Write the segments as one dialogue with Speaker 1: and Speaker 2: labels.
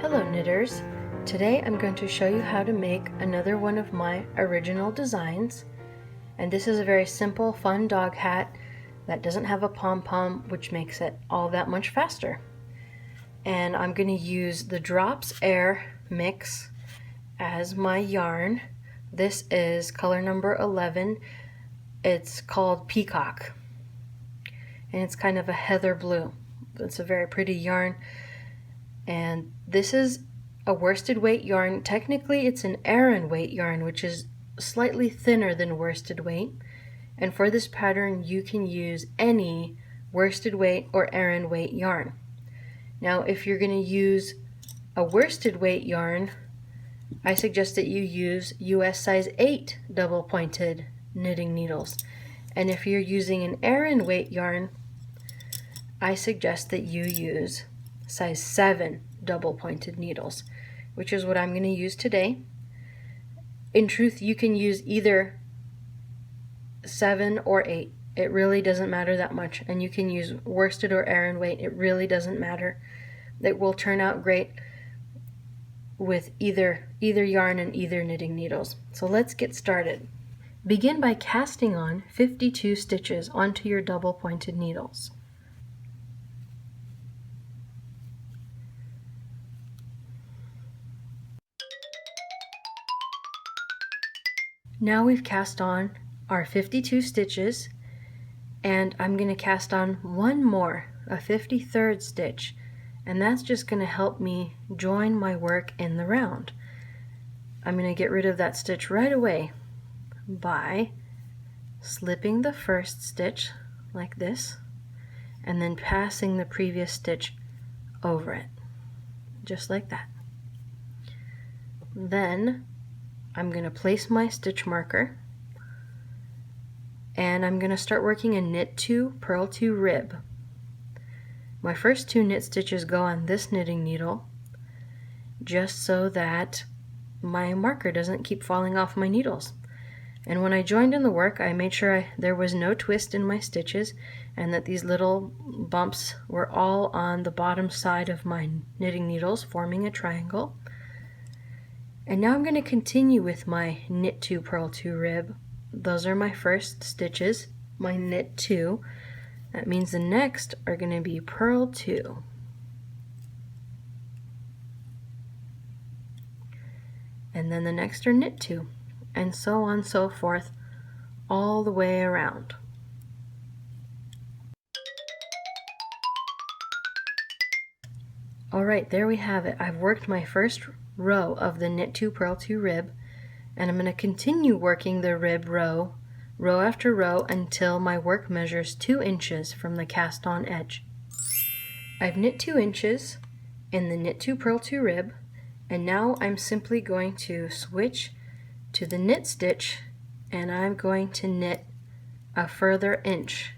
Speaker 1: Hello knitters! Today I'm going to show you how to make another one of my original designs, and this is a very simple fun dog hat that doesn't have a pom-pom, which makes it all that much faster. And I'm going to use the Drops Air mix as my yarn. This is color number 11. It's called Peacock and it's kind of a heather blue. It's a very pretty yarn. And this is a worsted weight yarn. Technically it's an Aran weight yarn, which is slightly thinner than worsted weight. And for this pattern you can use any worsted weight or Aran weight yarn. Now if you're going to use a worsted weight yarn, I suggest that you use US size 8 double pointed knitting needles. And if you're using an Aran weight yarn, I suggest that you use size 7 double pointed needles, which is what I'm going to use today. In truth, you can use either 7 or 8. It really doesn't matter that much, and you can use worsted or Aran weight. It really doesn't matter. It will turn out great with either yarn and either knitting needles. So let's get started. Begin by casting on 52 stitches onto your double pointed needles. Now we've cast on our 52 stitches, and I'm going to cast on one more, a 53rd stitch, and that's just going to help me join my work in the round. I'm going to get rid of that stitch right away by slipping the first stitch like this and then passing the previous stitch over it, just like that. Then I'm going to place my stitch marker and I'm going to start working a knit 2, purl 2 rib. My first 2 knit stitches go on this knitting needle just so that my marker doesn't keep falling off my needles. And when I joined in the work, I made sure there was no twist in my stitches and that these little bumps were all on the bottom side of my knitting needles, forming a triangle. And now I'm going to continue with my knit 2, purl 2 rib. Those are my first stitches, my knit 2. That means the next are going to be purl 2. And then the next are knit 2. And so on and so forth all the way around. Alright, there we have it. I've worked my first row of the knit 2, purl 2 rib, and I'm going to continue working the rib row after row until my work measures 2 inches from the cast on edge. I've knit 2 inches in the knit 2, purl 2 rib, and now I'm simply going to switch to the knit stitch and I'm going to knit a further inch.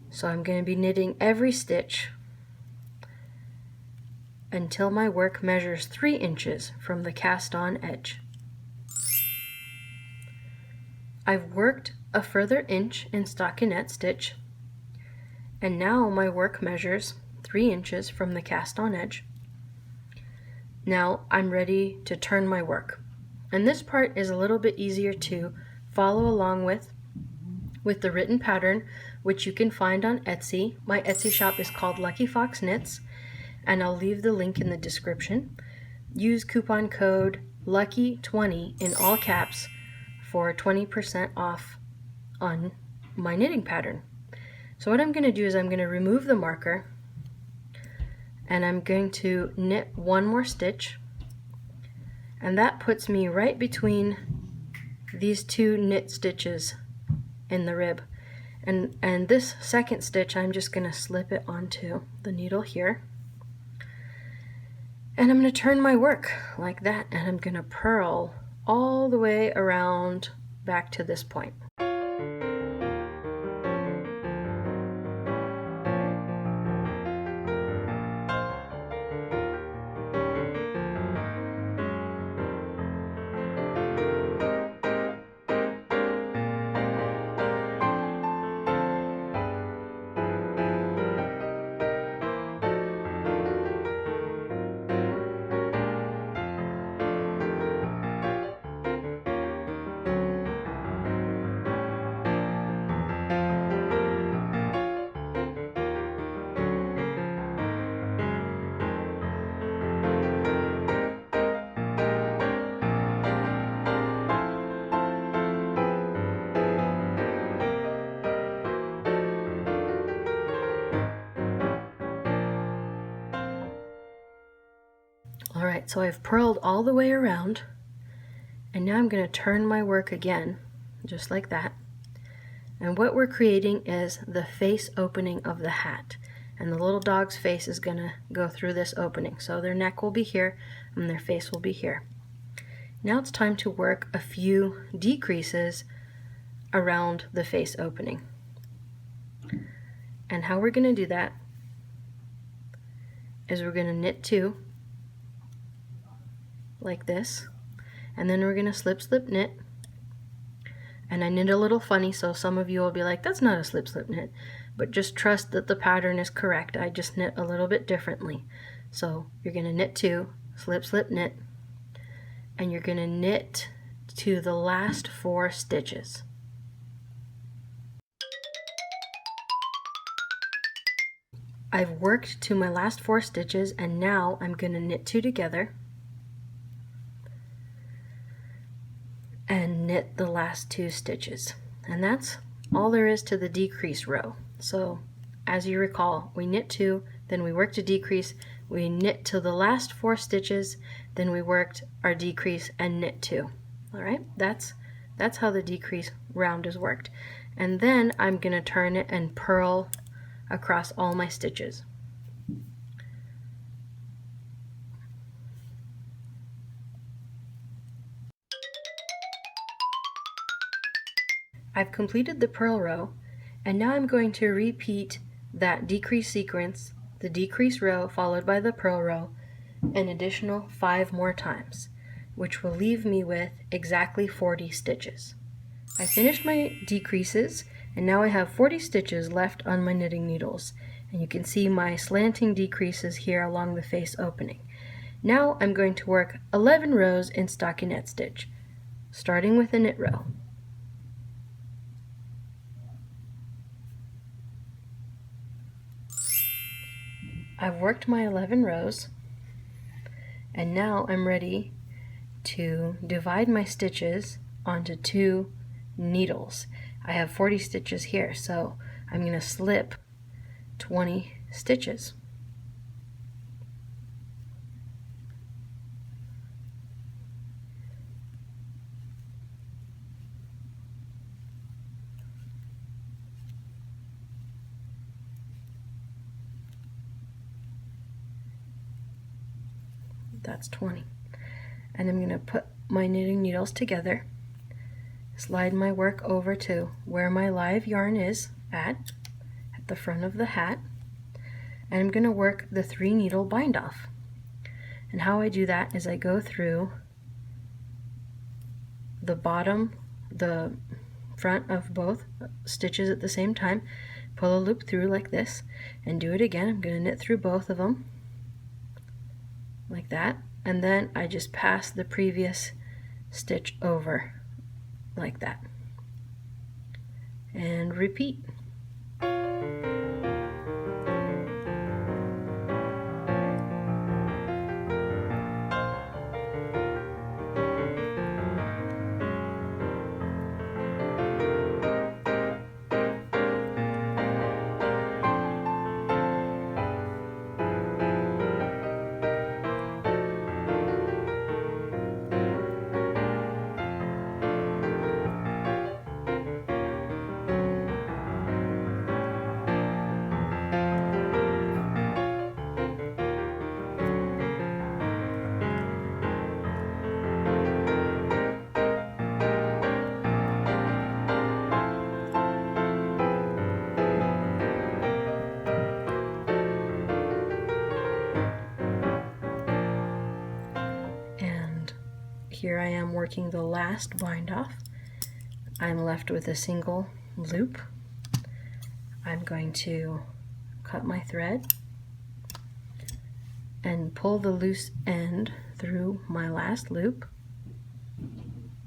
Speaker 1: So I'm going to be knitting every stitch until my work measures 3 inches from the cast on edge. I've worked a further inch in stockinette stitch, and now my work measures 3 inches from the cast on edge. Now I'm ready to turn my work, and this part is a little bit easier to follow along with the written pattern, which you can find on Etsy. My Etsy shop is called Lucky Fox Knits, and I'll leave the link in the description. Use coupon code LUCKY20 in all caps for 20% off on my knitting pattern. So what I'm going to do is I'm going to remove the marker and I'm going to knit one more stitch, and that puts me right between these 2 knit stitches in the rib. And this second stitch I'm just going to slip it onto the needle here. And I'm going to turn my work like that, and I'm going to purl all the way around back to this point. Alright, so I've purled all the way around, and now I'm going to turn my work again, just like that. And what we're creating is the face opening of the hat. And the little dog's face is going to go through this opening. So their neck will be here, and their face will be here. Now it's time to work a few decreases around the face opening. And how we're going to do that is we're going to knit 2 like this, and then we're going to slip slip knit. And I knit a little funny, so some of you will be like, that's not a slip slip knit, but just trust that the pattern is correct. I just knit a little bit differently. So you're going to knit 2, slip slip knit, and you're going to knit to the last 4 stitches. I've worked to my last 4 stitches, and now I'm going to knit 2 together and knit the last 2 stitches. And that's all there is to the decrease row. So as you recall, we knit 2, then we worked a decrease, we knit to the last 4 stitches, then we worked our decrease and knit 2. Alright, that's how the decrease round is worked. And then I'm going to turn it and purl across all my stitches. I've completed the purl row, and now I'm going to repeat that decrease sequence, the decrease row followed by the purl row, an additional 5 more times, which will leave me with exactly 40 stitches. I finished my decreases, and now I have 40 stitches left on my knitting needles, and you can see my slanting decreases here along the face opening. Now I'm going to work 11 rows in stockinette stitch, starting with a knit row. I've worked my 11 rows, and now I'm ready to divide my stitches onto 2 needles. I have 40 stitches here, so I'm going to slip 20 stitches. That's 20. And I'm going to put my knitting needles together, slide my work over to where my live yarn is at the front of the hat, and I'm going to work the 3 needle bind off. And how I do that is I go through the bottom, the front of both stitches at the same time, pull a loop through like this, and do it again. I'm going to knit through both of them like that, and then I just pass the previous stitch over like that, and repeat. Here I am working the last bind off. I'm left with a single loop. I'm going to cut my thread and pull the loose end through my last loop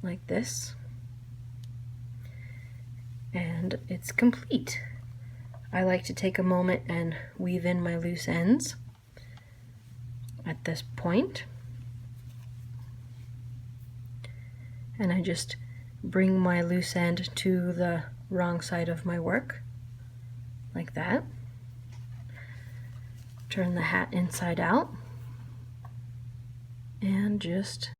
Speaker 1: like this, and it's complete. I like to take a moment and weave in my loose ends at this point. And I just bring my loose end to the wrong side of my work, like that. Turn the hat inside out. and just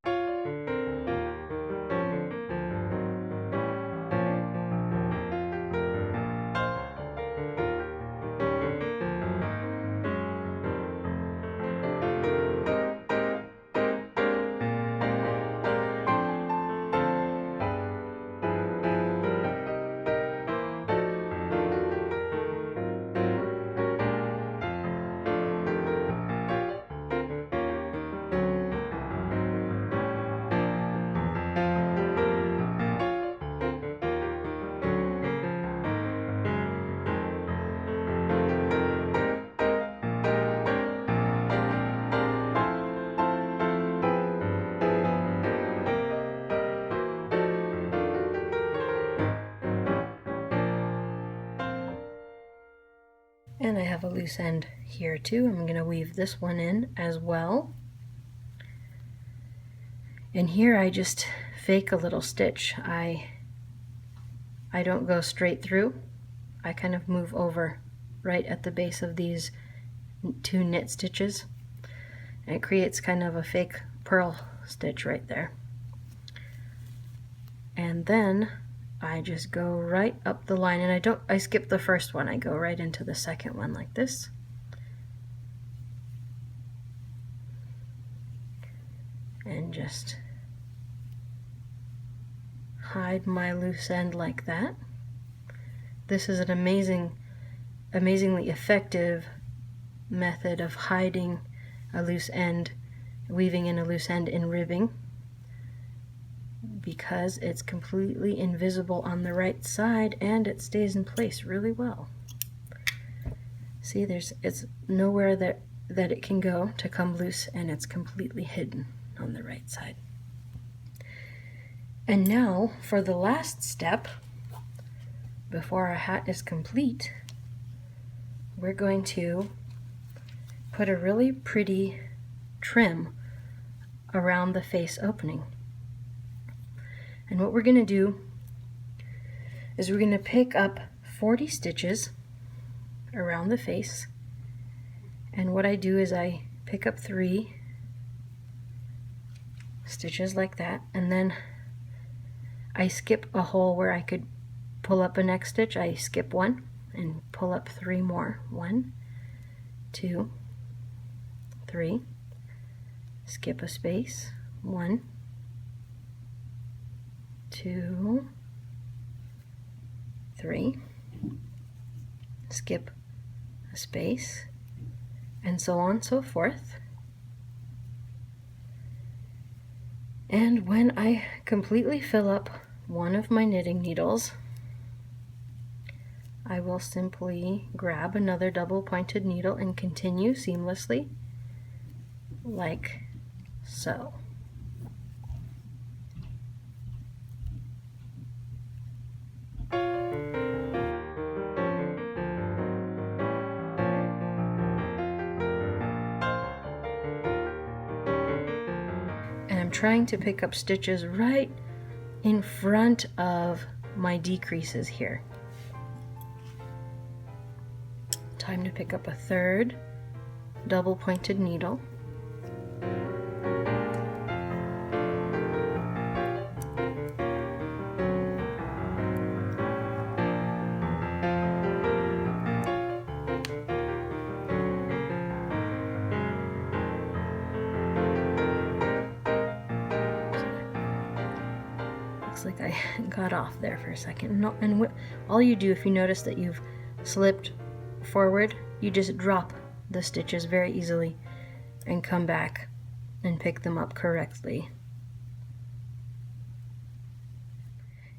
Speaker 1: and I have a loose end here too. I'm going to weave this one in as well. And here I just fake a little stitch. I don't go straight through. I kind of move over right at the base of these 2 knit stitches. And it creates kind of a fake purl stitch right there. And then I just go right up the line, and I skip the first one. I go right into the second one like this. And just hide my loose end like that. This is an amazingly effective method of hiding a loose end, weaving in a loose end in ribbing, because it's completely invisible on the right side and it stays in place really well. See, it's nowhere that it can go to come loose, and it's completely hidden on the right side. And now for the last step, before our hat is complete, we're going to put a really pretty trim around the face opening. And what we're going to do is we're going to pick up 40 stitches around the face. And what I do is I pick up 3 stitches like that, and then I skip a hole where I could pull up a next stitch. I skip 1 and pull up 3 more. 1, 2, 3. Skip a space. 1, 2, 3. Skip a space, and so on and so forth. And when I completely fill up one of my knitting needles, I will simply grab another double pointed needle and continue seamlessly like so. And I'm trying to pick up stitches right in front of my decreases here. Time to pick up a 3rd double pointed needle. Looks like I got off there for a second. No, and all you do, if you notice that you've slipped forward, you just drop the stitches very easily and come back and pick them up correctly.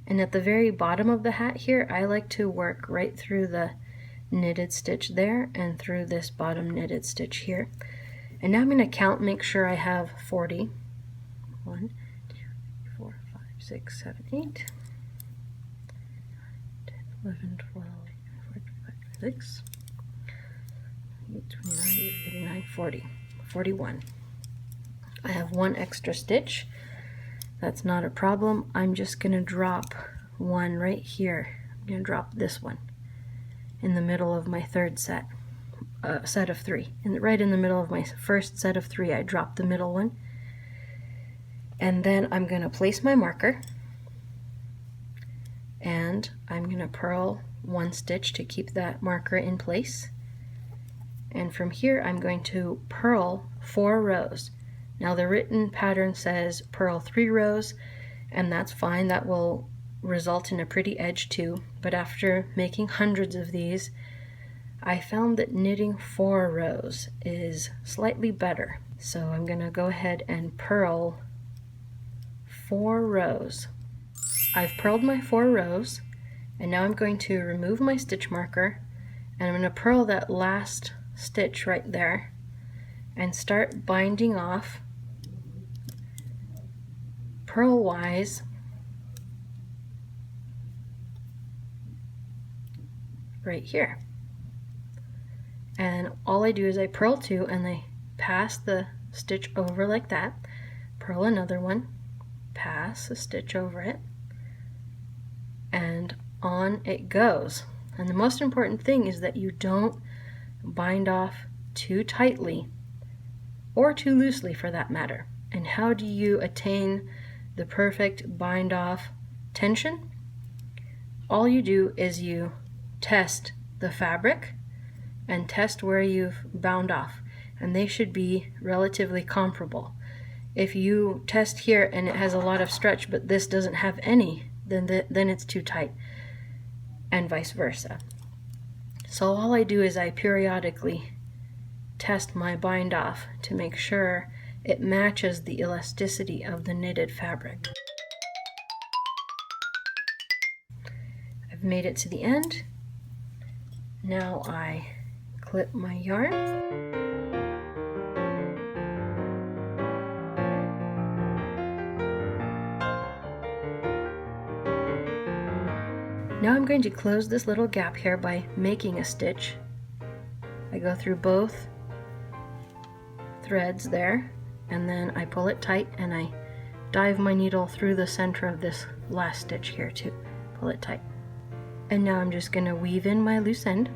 Speaker 1: And at the very bottom of the hat here, I like to work right through the knitted stitch there and through this bottom knitted stitch here. And now I'm going to count, make sure I have 40. 1, 2, 3, 4, 5, 6, 7, 8, 10, 11, 12, 6, 29, 39, 40, 41. I have 1 extra stitch. That's not a problem. I'm just going to drop 1 right here. I'm going to drop this one in the middle of my 3rd set, set of 3. And right in the middle of my first set of 3, I drop the middle one. And then I'm going to place my marker, and I'm going to purl one stitch to keep that marker in place. And from here I'm going to purl 4 rows. Now the written pattern says purl 3 rows, and that's fine. That will result in a pretty edge too. But after making hundreds of these, I found that knitting 4 rows is slightly better. So I'm going to go ahead and purl 4 rows. I've purled my 4 rows, and now I'm going to remove my stitch marker, and I'm going to purl that last stitch right there and start binding off purlwise right here. And all I do is I purl 2 and I pass the stitch over like that, purl another one, pass a stitch over it, and on it goes. And the most important thing is that you don't bind off too tightly or too loosely for that matter. And how do you attain the perfect bind off tension? All you do is you test the fabric and test where you've bound off, and they should be relatively comparable. If you test here and it has a lot of stretch but this doesn't have any, then it's too tight, and vice versa. So all I do is I periodically test my bind off to make sure it matches the elasticity of the knitted fabric. I've made it to the end. Now I clip my yarn. Now I'm going to close this little gap here by making a stitch. I go through both threads there, and then I pull it tight and I dive my needle through the center of this last stitch here to pull it tight. And now I'm just going to weave in my loose end.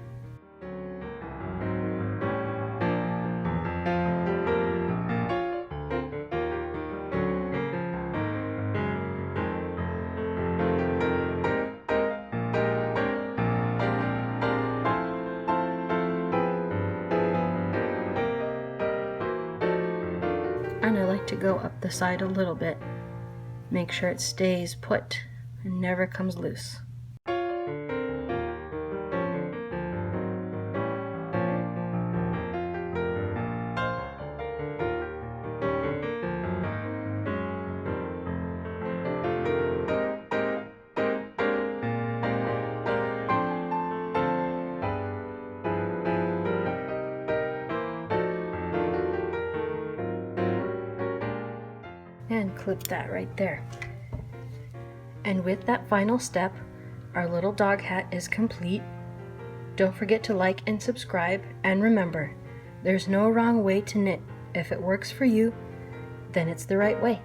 Speaker 1: And I like to go up the side a little bit, make sure it stays put and never comes loose. And clip that right there. And with that final step, our little dog hat is complete. Don't forget to like and subscribe, and remember, there's no wrong way to knit. If it works for you, then it's the right way.